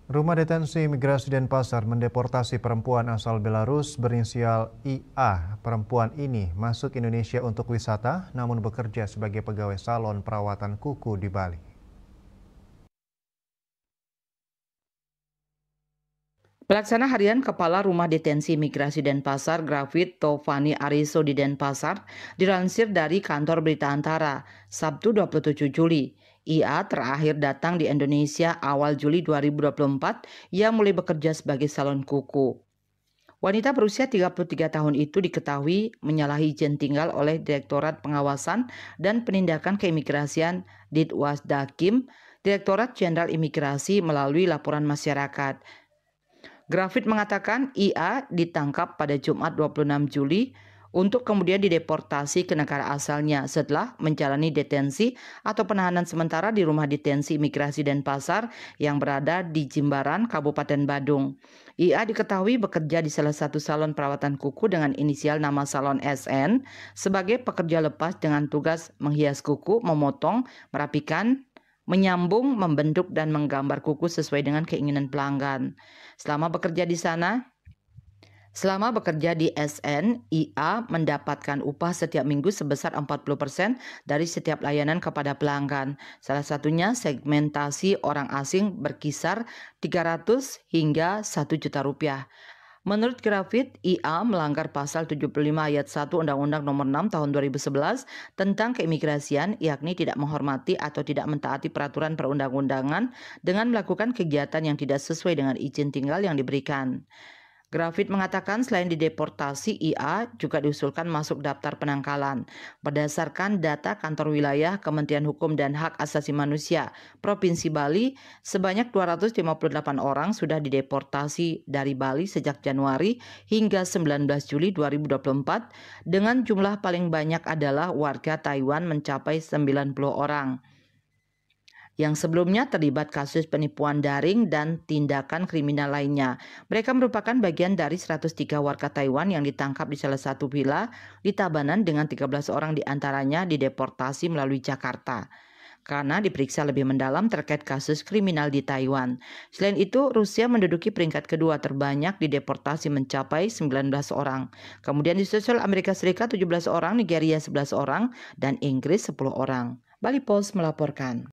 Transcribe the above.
Rumah detensi imigrasi Denpasar mendeportasi perempuan asal Belarus berinisial IA. Perempuan ini masuk Indonesia untuk wisata, namun bekerja sebagai pegawai salon perawatan kuku di Bali. Pelaksana harian Kepala Rumah Detensi Imigrasi Denpasar, Grafit Tovani Ariso di Denpasar, dilansir dari kantor Berita Antara, Sabtu 27 Juli. IA terakhir datang di Indonesia awal Juli 2024 yang mulai bekerja sebagai salon kuku. Wanita berusia 33 tahun itu diketahui menyalahi izin tinggal oleh Direktorat Pengawasan dan Penindakan Keimigrasian Ditwasdakim, Direktorat Jenderal Imigrasi melalui laporan masyarakat. Grafit mengatakan IA ditangkap pada Jumat 26 Juli untuk kemudian dideportasi ke negara asalnya setelah menjalani detensi atau penahanan sementara di rumah detensi imigrasi Denpasar yang berada di Jimbaran, Kabupaten Badung. IA diketahui bekerja di salah satu salon perawatan kuku dengan inisial nama salon SN sebagai pekerja lepas dengan tugas menghias kuku, memotong, merapikan, menyambung, membentuk, dan menggambar kuku sesuai dengan keinginan pelanggan. Selama bekerja di SN, IA mendapatkan upah setiap minggu sebesar 40% dari setiap layanan kepada pelanggan. Salah satunya segmentasi orang asing berkisar 300 hingga 1 juta rupiah. Menurut Grafit, IA melanggar pasal 75 ayat 1 Undang-Undang Nomor 6 Tahun 2011 tentang keimigrasian, yakni tidak menghormati atau tidak mentaati peraturan perundang-undangan dengan melakukan kegiatan yang tidak sesuai dengan izin tinggal yang diberikan. Grafit mengatakan selain dideportasi, IA juga diusulkan masuk daftar penangkalan. Berdasarkan data kantor wilayah Kementerian Hukum dan Hak Asasi Manusia Provinsi Bali, sebanyak 258 orang sudah dideportasi dari Bali sejak Januari hingga 19 Juli 2024, dengan jumlah paling banyak adalah warga Taiwan mencapai 90 orang yang sebelumnya terlibat kasus penipuan daring dan tindakan kriminal lainnya. Mereka merupakan bagian dari 103 warga Taiwan yang ditangkap di salah satu villa di Tabanan dengan 13 orang diantaranya dideportasi melalui Jakarta karena diperiksa lebih mendalam terkait kasus kriminal di Taiwan. Selain itu, Rusia menduduki peringkat kedua terbanyak dideportasi mencapai 19 orang. Kemudian disusul Amerika Serikat 17 orang, Nigeria 11 orang, dan Inggris 10 orang. Bali Post melaporkan.